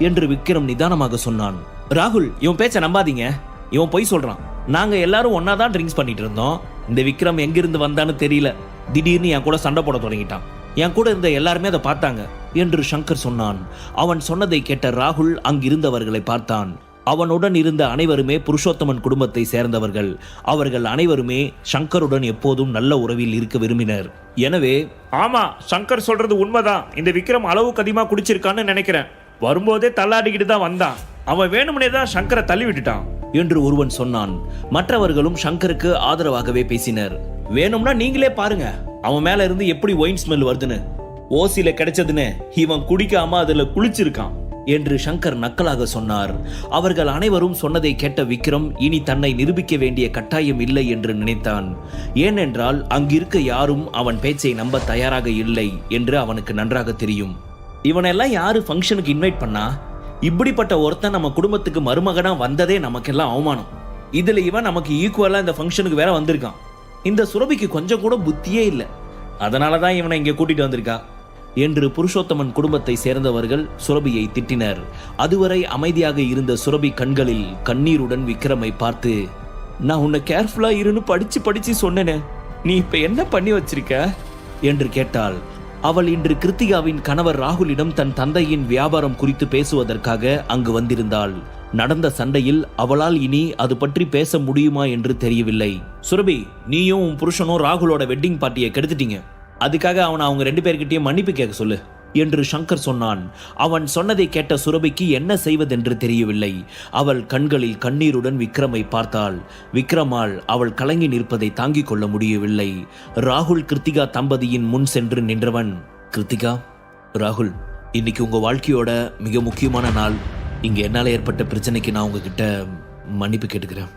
என்று விக்ரம் நிதானமாக சொன்னான். ராகுல், இவன் பேச்ச நம்பாதீங்க, இவன் பொய் சொல்றான். நாங்க எல்லாரும் ஒன்னாதான் ட்ரிங்க்ஸ் பண்ணிட்டு இருந்தோம். இந்த விக்ரம் எங்கிருந்து வந்தான்னு தெரியல, திடீர்னு என் கூட சண்டை போட தொடங்கிட்டான். என் கூட இருந்த எல்லாருமே அதை பார்த்தாங்க என்று சங்கர் சொன்னான். அவன் சொன்னதை கேட்ட ராகுல் அங்கிருந்தவர்களை பார்த்தான். அவனுடன் இருந்த அனைவருமே புருஷோத்தமன் குடும்பத்தை சேர்ந்தவர்கள். அவர்கள் அனைவருமே சங்கருடன் எப்போதும் நல்ல உறவில் இருக்க விரும்பினர். எனவே ஆமா, சங்கர் சொல்றது உண்மைதான். இந்த விக்ரம் அளவுக்கு அதிகமா குடிச்சிருக்கான்னு நினைக்கிறேன். வரும்போதே தள்ளாடிக்கிட்டு தான் வந்தான். அவன் வேணும்னே தான் சங்கரை தள்ளி விட்டுட்டான் என்று ஒருவன் சொன்னான். மற்றவர்களும் சங்கருக்கு ஆதரவாகவே பேசினர். வேணும்னா நீங்களே பாருங்க, அவன் மேல இருந்து எப்படி ஒயின் ஸ்மெல் வருதுன்னு. ஓசில கிடைச்சதுன்னு இவன் குடிக்காம அதுல குளிச்சிருக்கான் என்று சங்கர் நக்கலாக சொன்னார். அவர்கள் அனைவரும் சொன்னதை கேட்ட விக்ரம் இனி தன்னை நிரூபிக்க வேண்டிய கட்டாயம் இல்லை என்று நினைத்தான். ஏனென்றால் அங்கிருக்க யாரும் அவன் பேச்சை நம்ப தயாராக இல்லை என்று அவனுக்கு நன்றாக தெரியும். இவனெல்லாம் யாரு ஃபங்க்ஷனுக்கு இன்வைட் பண்ணா? இப்படிப்பட்ட ஒருத்தன் நம்ம குடும்பத்துக்கு மருமகனா வந்ததே நமக்கெல்லாம் அவமானம். இதுல இவன் நமக்கு ஈக்குவலா இந்த ஃபங்க்ஷனுக்கு வேற வந்திருக்கான். இந்த சுரபிக்கு கொஞ்சம் கூட புத்தியே இல்லை, அதனாலதான் இவனை இங்க கூட்டிட்டு வந்திருக்கா என்று புருஷோத்தமன் குடும்பத்தை சேர்ந்தவர்கள் சுரபியை திட்டினர். அதுவரை அமைதியாக இருந்த சுரபி கண்களில் கண்ணீருடன் விக்ரமை பார்த்து, நான் உன்னை கேர்ஃபுல்லா இருன்னு படிச்சு சொன்னேனே, நீ இப்ப என்ன பண்ணி வச்சிருக்க என்று கேட்டாள். அவள் இன்று கிருத்திகாவின் கணவர் ராகுலிடம் தன் தந்தையின் வியாபாரம் குறித்து பேசுவதற்காக அங்கு வந்திருந்தாள். நடந்த சண்டையில் அவளால் இனி அது பற்றி பேச முடியுமா என்று தெரியவில்லை. சுரபி, நீயும் உன் புருஷனும் ராகுலோட வெட்டிங் பார்ட்டியை கெடுத்துட்டீங்க, அதுக்காக அவனை அவங்க 2 பேர்கிட்டயும் மன்னிப்பு கேட்க சொல்லு என்று சங்கர் சொன்னான். அவன் சொன்னதை கேட்ட சுரபிக்கு என்ன செய்வதென்று தெரியவில்லை. அவள் கண்களில் கண்ணீருடன் விக்ரமை பார்த்தாள். விக்ரமால் அவள் கலங்கி நிற்பதை தாங்கிக் கொள்ள முடியவில்லை. ராகுல் கிருத்திகா தம்பதியின் முன் சென்று நின்றவன், கிருத்திகா, ராகுல், இன்னைக்கு உங்க வாழ்க்கையோட மிக முக்கியமான நாள். இங்க என்னால ஏற்பட்ட பிரச்சனைக்கு நான் உங்ககிட்ட மன்னிப்பு கேட்டுக்கிறேன்,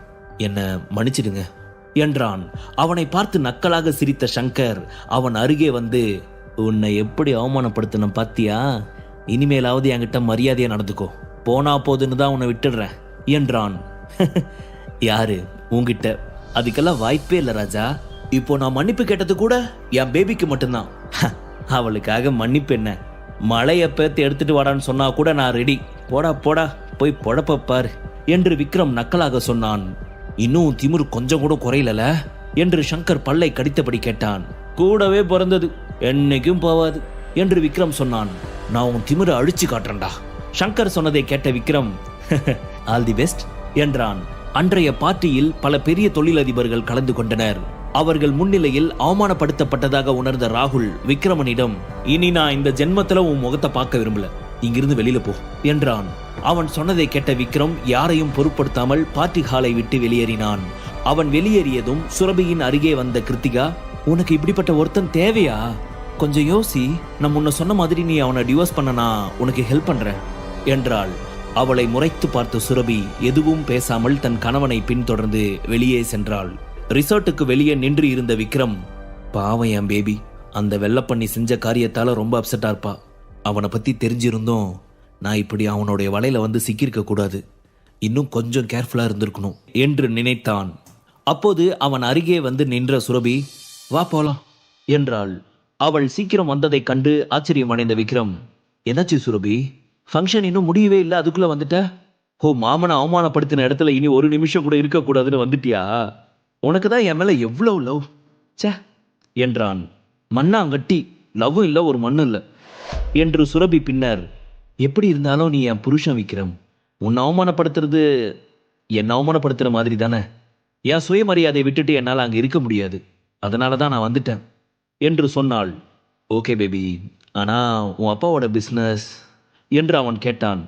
என்ன மன்னிச்சிடுங்க என்றான். அவனை பார்த்து நக்கலாக சிரித்த சங்கர் அவன் அருகே வந்து, உன்னை எப்படி அவமானப்படுத்தின பாத்தியா, இனிமேலாவது என்கிட்ட மரியாதையா நடந்துக்கோ, போனா போதுன்னு தான் உன்னை விட்டுடுறேன் என்றான். யாரு உன்கிட்ட? அதுக்கெல்லாம் வாய்ப்பே இல்லை ராஜா. இப்போ நான் மன்னிப்பு கேட்டது கூட என் பேபிக்கு மட்டும்தான். அவளுக்காக மன்னிப்பு என்ன, மழைய பேத்து எடுத்துட்டு வாடான்னு சொன்னா கூட நான் ரெடி. போடா போடா, போய் பொழப்ப பாரு என்று விக்ரம் நக்கலாக சொன்னான். இன்னும் திமிரு கொஞ்சம் கூட குறையல என்று சங்கர் பல்லை கடித்தபடி கேட்டான். கூடவே பிறந்தது என்னைக்கும் போவாது என்று விக்ரம் சொன்னான். நான் உன் திமிரை அழிச்சு காட்டுறேன்டா. சங்கர் சொன்னதை கேட்ட விக்ரம், ஆல் தி பெஸ்ட் என்றான். அன்றைய பார்ட்டியில் பல பெரிய தொழிலதிபர்கள் கலந்து கொண்டனர். அவர்கள் முன்னிலையில் அவமானப்படுத்தப்பட்டதாக உணர்ந்த ராகுல் விக்ரமனிடம், இனி நான் இந்த ஜென்மத்துல உன் முகத்தை பார்க்க விரும்பல, இங்கிருந்து வெளியில போ என்றான். அவன் சொன்னதை கேட்ட விக்ரம் யாரையும் பொருட்படுத்தாமல் பார்ட்டி ஹாலை விட்டு வெளியேறினான். அவன் வெளியேறியதும் சுரபியின் அருகே வந்த கிருத்திகா, உனக்கு இப்படிப்பட்ட ஒருத்தன் தேவையா? கொஞ்சம் யோசி, நான் முன்ன சொன்ன மாதிரி நீ அவனை டிவோர்ஸ் பண்ணனா உனக்கு ஹெல்ப் பண்றேன் என்றாள். அவளை முறைத்து பார்த்த சுரபி எதுவும் பேசாமல் தன் கணவனை பின்தொடர்ந்து வெளியே சென்றாள். ரிசார்ட்டுக்கு வெளியே நின்று இருந்த விக்ரம், பாவம் என் பேபி, அந்த வெள்ளப்பண்ணி செஞ்ச காரியத்தால ரொம்ப அப்செட்டா இருப்பா, அவனை பற்றி தெரிஞ்சிருந்தும் நான் இப்படி அவனுடைய வலையில் வந்து சிக்கியிருக்க கூடாது. இன்னும் கொஞ்சம் கேர்ஃபுல்லாக இருந்திருக்கணும் என்று நினைத்தான். அப்போது அவன் அருகே வந்து நின்ற சுரபி, வா போலாம் என்றாள். அவள் சீக்கிரம் வந்ததைக் கண்டு ஆச்சரியம் அடைந்த விக்ரம், என்னாச்சு சுரபி, ஃபங்க்ஷன் இன்னும் முடியவே இல்லை, அதுக்குள்ளே வந்துட்ட? ஓ, மாமனை அவமானப்படுத்தின இடத்துல இனி ஒரு நிமிஷம் கூட இருக்கக்கூடாதுன்னு வந்துட்டியா? உனக்கு தான் என் மேலே எவ்வளோ லவ் சே என்றான். மண்ணாங்கட்டி, லவ்வும் இல்லை ஒரு மண்ணும் இல்லை என்று சுரபி பின்னர், எப்படி இருந்தாலும் நீ என் புருஷன் விக்ரம், உன்னை அவமானப்படுத்துறது என்னை அவமானப்படுத்துகிற மாதிரி தானே. என் சுயமரியாதையை விட்டுட்டு என்னால் அங்கே இருக்க முடியாது, அதனால தான் நான் வந்துட்டேன் என்று சொன்னாள். ஓகே பேபி, ஆனால் உன் அப்பாவோட பிஸ்னஸ் என்று அவன் கேட்டான்.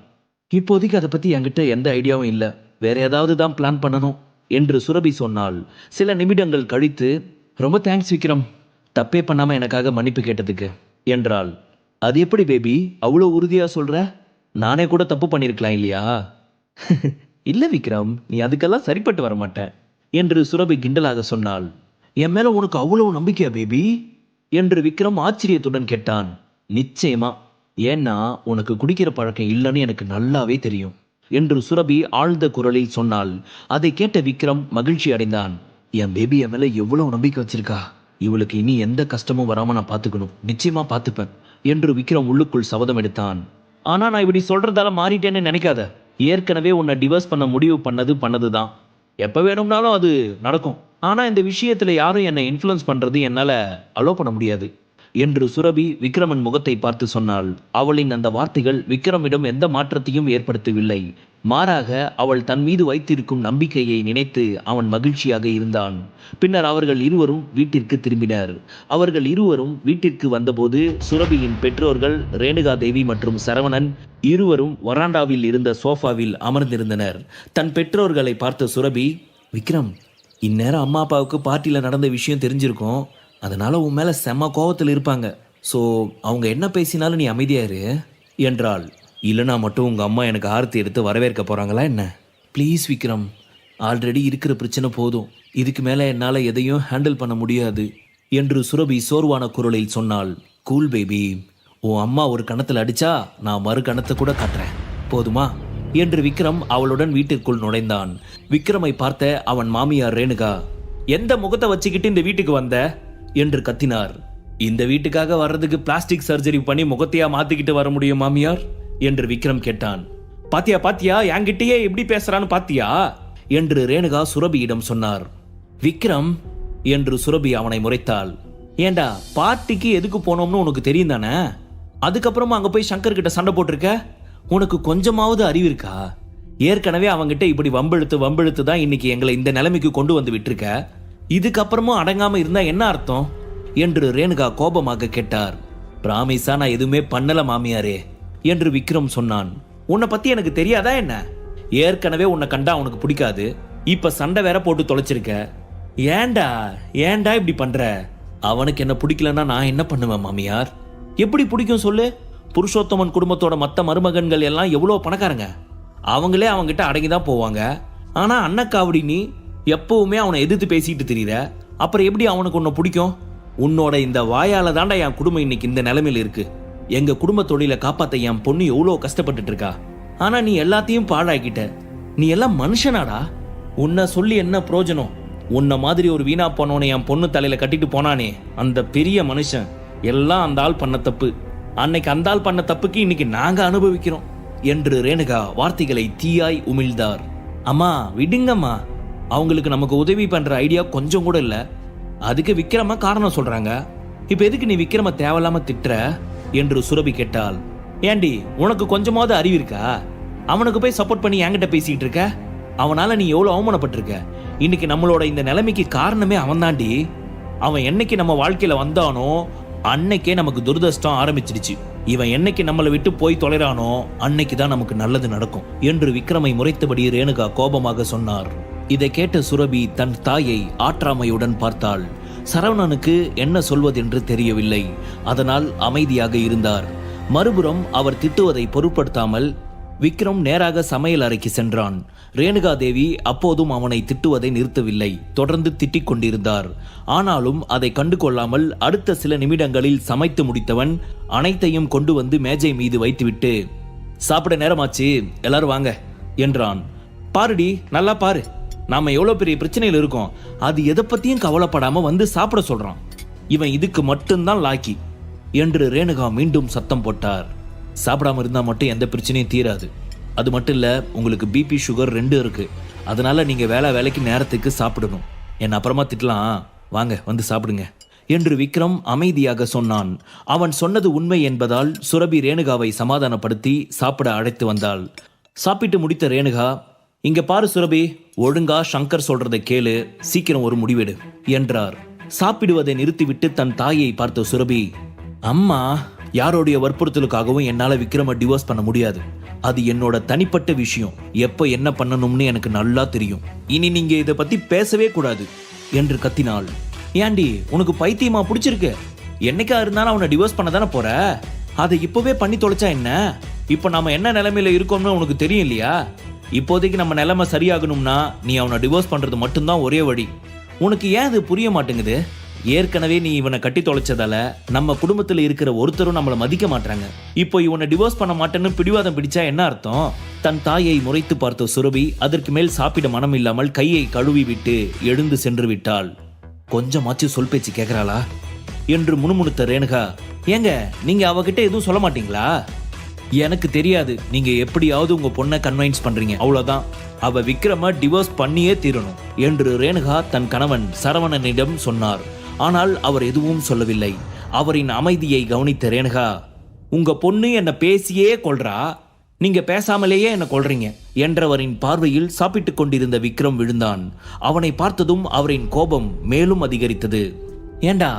இப்போதைக்கு அதை பற்றி என்கிட்ட எந்த ஐடியாவும் இல்லை, வேற ஏதாவது தான் பிளான் பண்ணணும் என்று சுரபி சொன்னாள். சில நிமிடங்கள் கழித்து, ரொம்ப தேங்க்ஸ் விக்ரம், தப்பே பண்ணாமல் எனக்காக மன்னிப்பு கேட்டதுக்கு என்றாள். அது எப்படி பேபி அவ்வளோ உறுதியாக சொல்கிற? நானே கூட தப்பு பண்ணியிருக்கலாம் இல்லையா? இல்லை விக்ரம், நீ அதுக்கெல்லாம் சரிப்பட்டு வரமாட்டேன் என்று சுரபி கிண்டலாக சொன்னாள். என் மேலே உனக்கு அவ்வளவு நம்பிக்கையா பேபி என்று விக்ரம் ஆச்சரியத்துடன் கேட்டான். நிச்சயமா, ஏன்னா உனக்கு குடிக்கிற பழக்கம் இல்லைன்னு எனக்கு நல்லாவே தெரியும் என்று சுரபி ஆழ்ந்த குரலில் சொன்னாள். அதை கேட்ட விக்ரம் மகிழ்ச்சி அடைந்தான். என் பேபி என் மேலே எவ்வளவு நம்பிக்கை வச்சிருக்கா, இவளுக்கு இனி எந்த கஷ்டமும் வராமல் நான் பார்த்துக்கணும், நிச்சயமா பார்த்துப்பேன் என்று விக்ரம் உள்ளுக்குள் சபதம் எடுத்தான். ஆனால் நான் இப்படி சொல்றதால மாறிட்டேன்னு நினைக்காத, ஏற்கனவே உன்னை டிவோர்ஸ் பண்ண முடிவு பண்ணது தான், எப்போ வேணும்னாலும் அது நடக்கும். ஆனால் இந்த விஷயத்தில் யாரும் என்னை இன்ஃப்ளூயன்ஸ் பண்ணுறது என்னால் அலோ பண்ண முடியாது என்று சுரபி விக்ரமன் முகத்தை பார்த்து சொன்னாள். அவளின் அந்த வார்த்தைகள் விக்ரமிடம் எந்த மாற்றத்தையும் ஏற்படுத்தவில்லை. மாறாக அவள் தன் மீது வைத்திருக்கும் நம்பிக்கையை நினைத்து அவன் மகிழ்ச்சியாக இருந்தான். பின்னர் அவர்கள் இருவரும் வீட்டிற்கு திரும்பினர். அவர்கள் இருவரும் வீட்டிற்கு வந்தபோது சுரபியின் பெற்றோர்கள் ரேணுகா தேவி மற்றும் சரவணன் இருவரும் வராண்டாவில் இருந்த சோஃபாவில் அமர்ந்திருந்தனர். தன் பெற்றோர்களை பார்த்த சுரபி, விக்ரம், இந்நேரம் அம்மா அப்பாவுக்கு பார்ட்டியில் நடந்த விஷயம் தெரிஞ்சிருக்கும், அதனால உன் மேலே செம்ம கோவத்தில் இருப்பாங்க. ஸோ அவங்க என்ன பேசினாலும் நீ அமைதியாரு என்றாள். இல்லைனா மட்டும் உங்கள் அம்மா எனக்கு ஆரத்தி எடுத்து வரவேற்க போகிறாங்களா என்ன? ப்ளீஸ் விக்ரம், ஆல்ரெடி இருக்கிற பிரச்சனை போதும், இதுக்கு மேலே என்னால் எதையும் ஹேண்டில் பண்ண முடியாது என்று சுரபி சோர்வான குரலில் சொன்னாள். கூல் பேபி, உன் அம்மா ஒரு கணத்தில் அடித்தா நான் மறு கணத்தை கூட காட்டுறேன், போதுமா என்று விக்ரம் அவளுடன் வீட்டிற்குள் நுழைந்தான். விக்ரமை பார்த்த அவன் மாமியார் ரேணுகா, எந்த முகத்தை வச்சுக்கிட்டு இந்த வீட்டுக்கு வந்த என்று கத்தினார். இந்த வீட்டுக்காக வர்றதுக்கு பிளாஸ்டிக் சர்ஜரி பண்ணி முகத்தையா மாத்திக்கிட்டு வர முடியும் மாமியார் என்று விக்ரம் கேட்டான். பாத்தியா என்கிட்டயே எப்படி பேசுறான்னு பாத்தியா என்று ரேணுகா சுரபியிடம் சொன்னார். விக்ரம் என்று சுரபி அவனை முறைத்தாள். ஏண்டா, பார்ட்டிக்கு எதுக்கு போனோம்னு உனக்கு தெரியும் தானே, அதுக்கப்புறமா அங்க போய் சங்கர் கிட்ட சண்டை போட்டிருக்க, உனக்கு கொஞ்சமாவது அறிவு இருக்கா? ஏற்கனவே அவங்கிட்ட இப்படி வம்பெழுத்து தான் இன்னைக்கு எங்களை இந்த நிலைமைக்கு கொண்டு வந்து விட்டுருக்க, இதுக்கப்புறமும் அடங்காம இருந்தா என்ன அர்த்தம் என்று ரேணுகா கோபமாக கேட்டார். பிராமிஸா நான் எதுவுமே பண்ணல மாமியாரே என்று விக்ரம் சொன்னான். உன்னை பத்தி எனக்கு தெரியாதா என்ன? ஏற்கனவே உன்னை கண்டா உனக்கு பிடிக்காது, இப்ப சண்டை வேற போட்டு தொலைச்சிருக்க. ஏண்டா இப்படி பண்ற? அவனுக்கு என்ன பிடிக்கலன்னா நான் என்ன பண்ணுவேன் மாமியார்? எப்படி பிடிக்கும் சொல்லு? புருஷோத்தமன் குடும்பத்தோட மற்ற மருமகன்கள் எல்லாம் எவ்வளோ பணக்காரங்க, அவங்களே அவங்கிட்ட அடங்கிதான் போவாங்க. ஆனா அண்ணக்காவடி நீ எப்பவுமே அவனை எதிர்த்து பேசிட்டு தெரியுற, அப்புறம் எப்படி அவனுக்கு உன்னை பிடிக்கும்? உன்னோட இந்த வாயால தாண்டா என் குடும்பம் இன்னைக்கு இந்த நிலைமையில இருக்கு. எங்க குடும்ப தொழிலை காப்பாத்த என் பொண்ணு எவ்வளோ கஷ்டப்பட்டுட்டு இருக்கா, ஆனா நீ எல்லாத்தையும் பாழாக்கிட்ட. நீ எல்லாம் மனுஷனாடா? உன்னை சொல்லி என்ன பிரயோஜனம்? உன்னை மாதிரி ஒரு வீணா போனவனை என் பொண்ணு தலையில கட்டிட்டு போனானே அந்த பெரிய மனுஷன், எல்லாம் அந்த ஆள் பண்ண தப்பு. அன்னைக்கு அந்த ஆள் பண்ண தப்புக்கு இன்னைக்கு நாங்க அனுபவிக்கிறோம் என்று ரேணுகா வார்த்தைகளை தீயாய் உமிழ்ந்தார். அம்மா விடுங்கம்மா, அவங்களுக்கு நமக்கு உதவி பண்ற ஐடியா கொஞ்சம் கூட இல்ல, அதுக்கு விக்ரம காரணம் சொல்றாங்க. இப்ப எதுக்கு நீ விக்ரம தேவையில்லாம திட்டுற என்று சுரபி கேட்டாள். ஏண்டி, உனக்கு கொஞ்சமாவது அறிவு இருக்கா? அவனுக்கு போய் சப்போர்ட் பண்ணி என்கிட்ட பேசிட்டு இருக்க. அவனால நீ எவ்வளவு அவமானப்பட்டிருக்க. இன்னைக்கு நம்மளோட இந்த நிலைமைக்கு காரணமே அவன் தாண்டி. அவன் என்னைக்கு நம்ம வாழ்க்கையில வந்தானோ அன்னைக்கே நமக்கு துரதிர்ஷ்டம் ஆரம்பிச்சிடுச்சு. இவன் என்னைக்கு நம்மளை விட்டு போய் தொலைறானோ அன்னைக்கு தான் நமக்கு நல்லது நடக்கும் என்று விக்ரமை முறைத்தபடி ரேணுகா கோபமாக சொன்னார். இதை கேட்ட சுரபி தன் தாயை ஆற்றாமையுடன் பார்த்தாள். சரவணனுக்கு என்ன சொல்வதென்று தெரியவில்லை, அதனால் அமைதியாக இருந்தார். மறுபுறம் அவர் திட்டுவதை பொருட்படுத்தாமல் விக்ரம் நேராக சமையல் அறைக்கு சென்றான். ரேணுகா தேவி அப்போதும் அவனை திட்டுவதை நிறுத்தவில்லை, தொடர்ந்து திட்டிக் கொண்டிருந்தார். ஆனாலும் அதை கண்டு கொள்ளாமல் அடுத்த சில நிமிடங்களில் சமைத்து முடித்தவன் அனைத்தையும் கொண்டு வந்து மேஜை மீது வைத்துவிட்டு, சாப்பிட நேரமாச்சு, எல்லாரும் வாங்க என்றான். பாருடி, நல்லா பாரு, நாம எவ்வளவு பெரிய பிரச்சனையில் இருக்கோம், அது எதை பத்தியும் கவலைப்படாம வந்து சாப்பிட சொல்றான். இவன் இதுக்கு மட்டும்தான் லாக்கி என்று ரேணுகா மீண்டும் சத்தம் போட்டார். சாப்பிடாம இருந்தா மட்டும் எந்த பிரச்சனையும் தீராது. அது மட்டும் இல்ல, உங்களுக்கு பிபி சுகர் 2 இருக்கு. அதனால நீங்க வேலைக்கு நேரத்துக்கு சாப்பிடணும். என்ன அப்புறமா திட்டலாம், வாங்க வந்து சாப்பிடுங்க என்று விக்ரம் அமைதியாக சொன்னான். அவன் சொன்னது உண்மை என்பதால் சுரபி ரேணுகாவை சமாதானப்படுத்தி சாப்பிட அழைத்து வந்தாள். சாப்பிட்டு முடித்த ரேணுகா, இங்க பாரு சுரபி, ஒழுங்கா சங்கர் சொல்றதை கேளு, சீக்கிரம் ஒரு முடிவெடு என்றார். சாப்பிடுவதை நிறுத்திவிட்டு தன் தாயை பார்த்த சுரபி, அம்மா, யாரோடைய வற்புறுத்தலுக்காகவும் என்னால விக்ரம டிவோர்ஸ் பண்ண முடியாது. அது என்னோட தனிப்பட்ட விஷயம். எப்ப என்ன பண்ணணும்னு எனக்கு நல்லா தெரியும். இனி நீங்க இதை பத்தி பேசவே கூடாது என்று கத்தினாள். ஏண்டி, உனக்கு பைத்தியமா பிடிச்சிருக்கு? என்னைக்கா இருந்தாலும் அவனை டிவோர்ஸ் பண்ண தானே போற. அதை இப்பவே பண்ணி தொலைச்சா என்ன? இப்ப நாம என்ன நிலைமையில இருக்கோம்னு உனக்கு தெரியும் இல்லையா? இப்போதைக்கு நம்ம நிலைமை சரியாகணும்னா நீ அவனை டிவோர்ஸ் பண்றது மட்டும்தான் ஒரே வழி. உனக்கு ஏன் அது புரிய மாட்டேங்குது? ஏற்கனவே நீ இவனை கட்டி தொலைச்சதால நம்ம குடும்பத்துல இருக்கிற ஒருத்தரும் நம்மளை மதிக்க மாட்டாங்க. இப்போ இவனை டிவோர்ஸ் பண்ண மாட்டேன்னு பிடிவாதம் பிடிச்சா என்ன அர்த்தம்? தன் தாயை முறைத்து பார்த்த சுரபி அதற்கு மேல் சாப்பிட மனம் இல்லாமல் கையை கழுவி விட்டு எழுந்து சென்று விட்டாள். கொஞ்சமாச்சு சொல் பேச்சு கேட்கறாளா என்று முணுமுணுத்த ரேணுகா, ஏங்க நீங்க அவகிட்ட எதுவும் சொல்ல மாட்டீங்களா? எனக்கு தெரியாது, நீங்க எப்படியாவது உங்க பொண்ணை கன்வைன்ஸ் பண்றீங்க, அவ்வளவுதான். அவ விக்ரம டிவோர்ஸ் பண்ணியே தீரணும் என்று ரேணுகா தன் கணவன் சரவணனிடம் சொன்னார். ஆனால் அவர் எதுவும் சொல்லவில்லை. அவரின் அமைதியை கவனித்த ரேணுகா, உங்க பொண்ணு என்ன பேசியே கொல்றா, நீங்க பேசாமலேயே என்ன கொல்றீங்க என்றவரின் பார்வையில் சாப்பிட்டுக் கொண்டிருந்த விக்ரம் விழுந்தான். அவனை பார்த்ததும் அவரின் கோபம் மேலும் அதிகரித்தது. ஏண்டா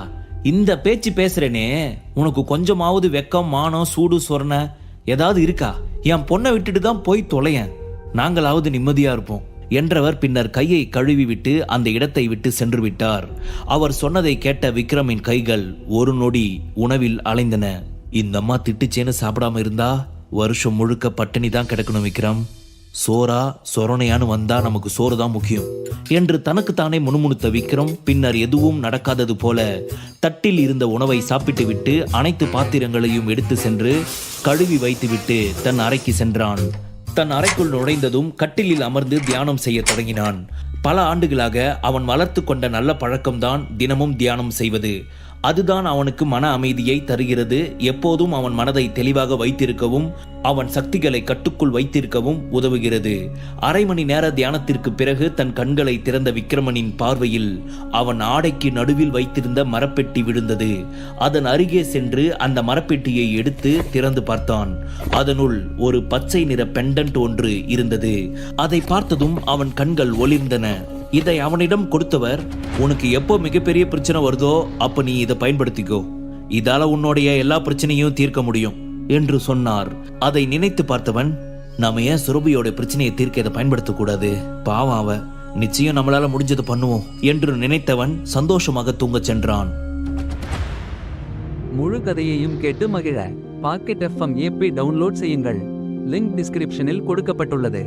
இந்த பேச்சு பேசுறேனே, உனக்கு கொஞ்சமாவது வெக்கம், மானம், சூடு, சொரண ஏதாவது இருக்கா? என் பொண்ணை விட்டுட்டு தான் போய் தொலையன், நாங்களாவது நிம்மதியா இருப்போம் என்றவர் பின்னர் கையை கழுவி விட்டு அந்த இடத்தை விட்டு சென்று விட்டார். அவர் சொன்னதை கேட்ட விக்ரமின் கைகள் ஒரு நொடி உணவில் அலைந்தன. இந்த அம்மா திட்டுச்சேன்னு சாப்பிடாம இருந்தா வருஷம் முழுக்க பட்டினி தான் கிடக்கணும் விக்ரம். சோறா சொரணையான்னு வந்தா நமக்கு சோறு தான் முக்கியம் என்று தனக்குத்தானே முணுமுணுத்த விக்ரம் பின்னர் எதுவும் நடக்காதது போல தட்டில் இருந்த உணவை சாப்பிட்டு விட்டு அனைத்து பாத்திரங்களையும் எடுத்து சென்று கழுவி வைத்துவிட்டு தன் அறைக்கு சென்றான். தன் அறைக்குள் நுழைந்ததும் கட்டிலில் அமர்ந்து தியானம் செய்ய தொடங்கினான். பல ஆண்டுகளாக அவன் வளர்த்து கொண்ட நல்ல பழக்கம்தான் தினமும் தியானம் செய்வது. அதுதான் அவனுக்கு மன அமைதியை தருகிறது. எப்போதும் அவன் மனதை தெளிவாக வைத்திருக்கவும் அவன் சக்திகளை கட்டுக்குள் வைத்திருக்கவும் உதவுகிறது. அரை மணி நேர தியானத்திற்கு பிறகு தன் கண்களை திறந்த விக்ரமனின் பார்வையில் அவன் ஆடைக்கு நடுவில் வைத்திருந்த மரப்பெட்டி விழுந்தது. அதன் அருகே சென்று அந்த மரப்பெட்டியை எடுத்து திறந்து பார்த்தான். அதனுள் ஒரு பச்சை நிற பெண்டன்ட் ஒன்று இருந்தது. அதை பார்த்ததும் அவன் கண்கள் ஒளிர்ந்தன. இதை அவனிடம் கொடுத்தவர், உனக்கு எப்போ மிகப்பெரிய பிரச்சனை வருதோ அப்ப நீ இதை பயன்படுத்திக்கோ, இதால உன்னுடைய எல்லா பிரச்சனையும் தீர்க்க முடியும் என்று சொன்னார். அதை நினைத்து பார்த்தவன், நாம ஏன் சுரபியோட பிரச்சனையை தீர்க்க இதை பயன்படுத்தக்கூடாது? பாவம் அவ, நிச்சயம் நம்மளால முடிஞ்சதை பண்ணுவோம் என்று நினைத்தவன் சந்தோஷமாக தூங்கச் சென்றான். முழு கதையையும் கேட்டு மகிழ பாக்கெட் FM ஆப்பை டவுன்லோட் செய்யுங்கள். லிங்க் டிஸ்கிரிப்ஷனில் கொடுக்கப்பட்டுள்ளது.